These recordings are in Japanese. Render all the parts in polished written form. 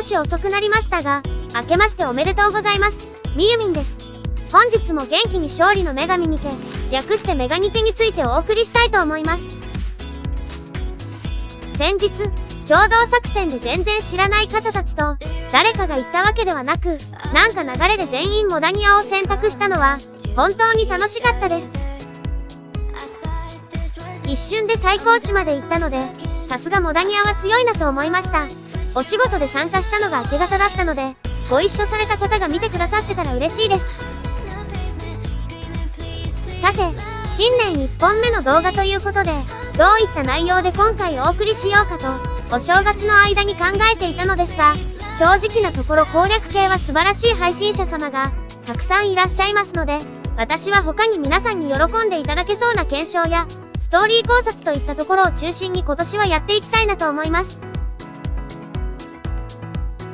し遅くなりましたが、明けましておめでとうございます。みゆみんです。本日も元気に勝利の女神にて、略してメガニテについてお送りしたいと思います。先日、共同作戦で全然知らない方たちと、誰かが言ったわけではなく、なんか流れで全員モダニアを選択したのは、本当に楽しかったです。一瞬で最高値まで行ったので、さすがモダニアは強いなと思いました。お仕事で参加したのが明け方だったので、ご一緒された方が見てくださってたら嬉しいです。さて、新年1本目の動画ということで、どういった内容で今回お送りしようかと、お正月の間に考えていたのですが、正直なところ攻略系は素晴らしい配信者様がたくさんいらっしゃいますので、私は他に皆さんに喜んでいただけそうな検証や、ストーリー考察といったところを中心に今年はやっていきたいなと思います。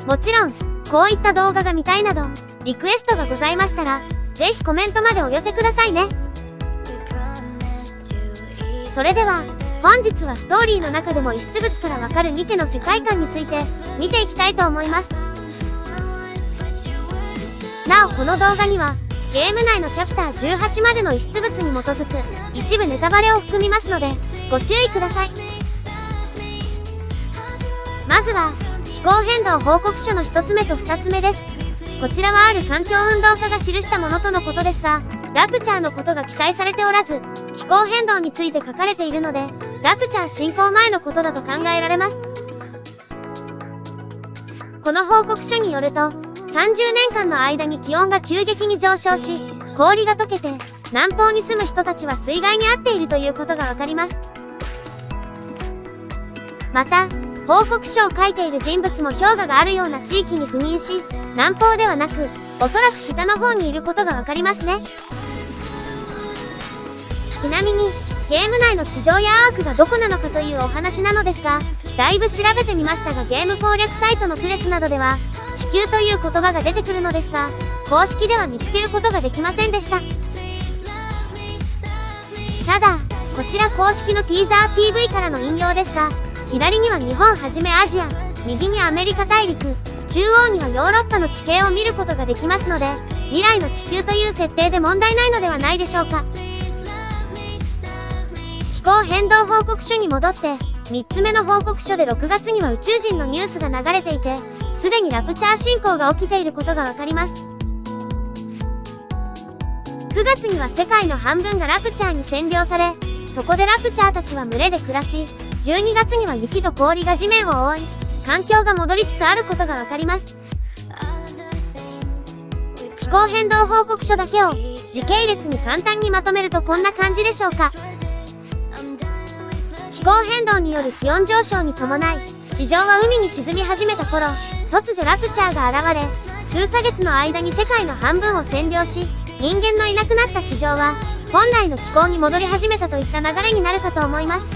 もちろん、こういった動画が見たいなど、リクエストがございましたら、ぜひコメントまでお寄せくださいね。それでは、本日はストーリーの中でも遺失物からわかるニケの世界観について見ていきたいと思います。なおこの動画には、ゲーム内のチャプター18までの遺失物に基づく一部ネタバレを含みますので、ご注意ください。まずは、気候変動報告書の1つ目と2つ目です。こちらはある環境運動家が記したものとのことですが、ラプチャーのことが記載されておらず、気候変動について書かれているので、ラプチャー進行前のことだと考えられます。この報告書によると、30年間の間に気温が急激に上昇し、氷が溶けて、南方に住む人たちは水害に遭っているということがわかります。また、報告書を書いている人物も氷河があるような地域に赴任し、南方ではなく、おそらく北の方にいることがわかりますね。ちなみに、ゲーム内の地上やアークがどこなのかというお話なのですが、だいぶ調べてみましたがゲーム攻略サイトのプレスなどでは、地球という言葉が出てくるのですが、公式では見つけることができませんでした。ただ、こちら公式のティーザー PV からの引用ですが、左には日本はじめアジア、右にアメリカ大陸、中央にはヨーロッパの地形を見ることができますので、未来の地球という設定で問題ないのではないでしょうか。気候変動報告書に戻って、3つ目の報告書で6月には宇宙人のニュースが流れていて、すでにラプチャー進行が起きていることがわかります。9月には世界の半分がラプチャーに占領され、そこでラプチャーたちは群れで暮らし、12月には雪と氷が地面を覆い、環境が戻りつつあることがわかります。気候変動報告書だけを時系列に簡単にまとめるとこんな感じでしょうか。気候変動による気温上昇に伴い、地上は海に沈み始めた頃、突如ラプチャーが現れ、数ヶ月の間に世界の半分を占領し、人間のいなくなった地上は、本来の気候に戻り始めたといった流れになるかと思います。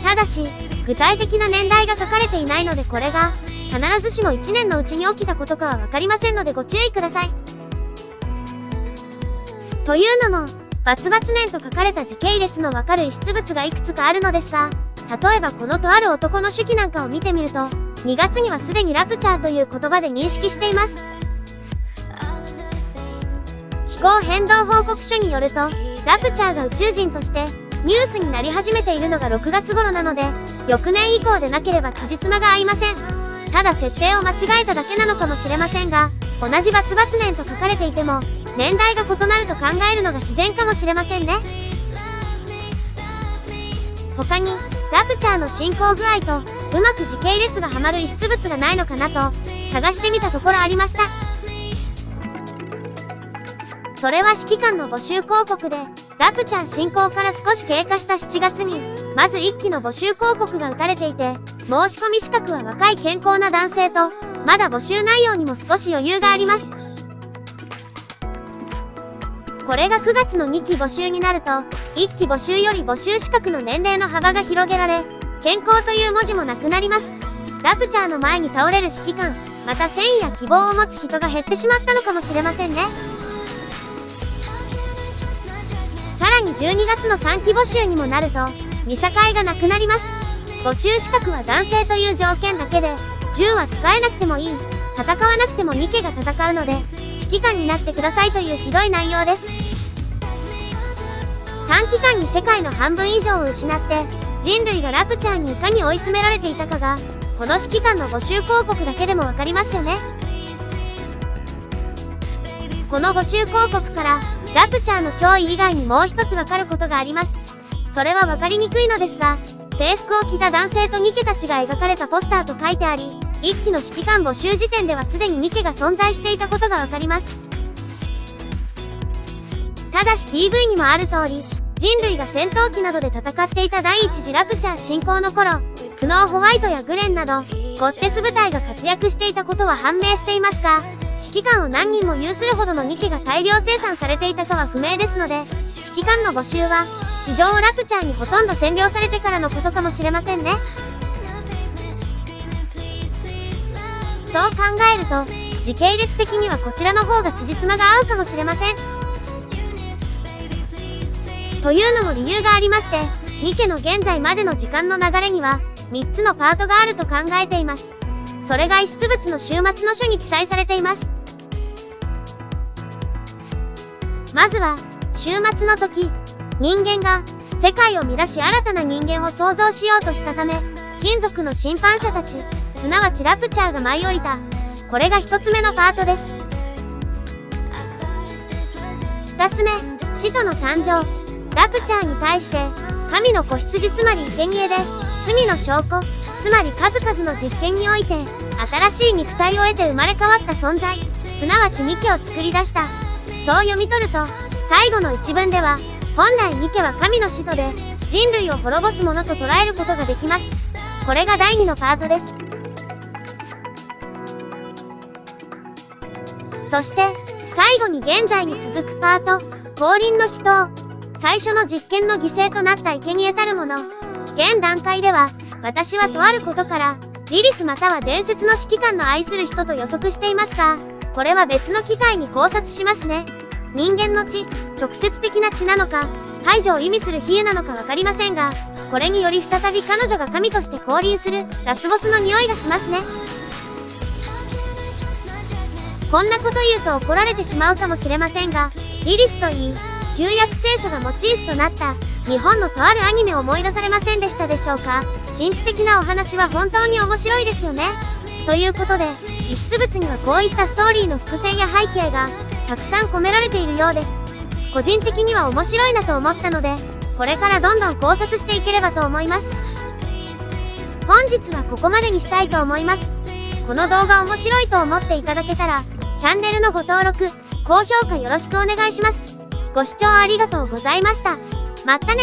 ただし、具体的な年代が書かれていないのでこれが、必ずしも1年のうちに起きたことかはわかりませんのでご注意ください。というのも、バツバツ年と書かれた時系列のわかる遺失物がいくつかあるのですが、例えばこのとある男の手記なんかを見てみると、2月にはすでにラプチャーという言葉で認識しています。気候変動報告書によると、ラプチャーが宇宙人としてニュースになり始めているのが6月頃なので、翌年以降でなければ辻褄が合いません。ただ設定を間違えただけなのかもしれませんが、同じバツバツ年と書かれていても、年代が異なると考えるのが自然かもしれませんね。他に、ラプチャーの進行具合と、うまく時系列がはまる遺失物がないのかなと、探してみたところありました。それは指揮官の募集広告で、ラプチャー進行から少し経過した7月に、まず1期の募集広告が打たれていて、申し込み資格は若い健康な男性と、まだ募集内容にも少し余裕があります。これが9月の2期募集になると、1期募集より募集資格の年齢の幅が広げられ、健康という文字もなくなります。ラプチャーの前に倒れる指揮官、また戦意や希望を持つ人が減ってしまったのかもしれませんね。さらに12月の3期募集にもなると、見境がなくなります。募集資格は男性という条件だけで、銃は使えなくてもいい、戦わなくてもニケが戦うので、指揮官になってくださいというひどい内容です。短期間に世界の半分以上を失って、人類がラプチャーにいかに追い詰められていたかが、この指揮官の募集広告だけでもわかりますよね。この募集広告から、ラプチャーの脅威以外にもう一つわかることがあります。それはわかりにくいのですが、制服を着た男性とニケたちが描かれたポスターと書いてあり、一期の指揮官募集時点ではすでにニケが存在していたことがわかります。ただし PV にもある通り、人類が戦闘機などで戦っていた第一次ラプチャー侵攻の頃、スノーホワイトやグレンなど、ゴッテス部隊が活躍していたことは判明していますが、指揮官を何人も有するほどのニケが大量生産されていたかは不明ですので、指揮官の募集は、地上をラプチャーにほとんど占領されてからのことかもしれませんね。そう考えると、時系列的にはこちらの方が辻褄が合うかもしれません。というのも理由がありまして、ニケの現在までの時間の流れには、3つのパートがあると考えています。それが遺失物の終末の書に記載されています。まずは、終末の時、人間が世界を乱し新たな人間を創造しようとしたため、金属の審判者たち、すなわちラプチャーが舞い降りた。これが1つ目のパートです。2つ目、使徒の誕生。ラプチャーに対して、神の子羊つまり生贄で、罪の証拠、つまり数々の実験において、新しい肉体を得て生まれ変わった存在、すなわちニケを作り出した。そう読み取ると、最後の一文では、本来ニケは神の使徒で、人類を滅ぼすものと捉えることができます。これが第2のパートです。そして、最後に現在に続くパート、降臨の祈祷。最初の実験の犠牲となった生贄たるもの。現段階では、私はとあることから、リリスまたは伝説の指揮官の愛する人と予測していますが、これは別の機会に考察しますね。人間の血、直接的な血なのか、排除を意味する比喩なのかわかりませんが、これにより再び彼女が神として降臨するラスボスの匂いがしますね。こんなこと言うと怒られてしまうかもしれませんが、リリスといい、旧約聖書がモチーフとなった日本のとあるアニメを思い出されませんでしたでしょうか。神秘的なお話は本当に面白いですよね。ということで、遺失物にはこういったストーリーの伏線や背景がたくさん込められているようです。個人的には面白いなと思ったので、これからどんどん考察していければと思います。本日はここまでにしたいと思います。この動画面白いと思っていただけたら、チャンネルのご登録、高評価よろしくお願いします。ご視聴ありがとうございました。またね。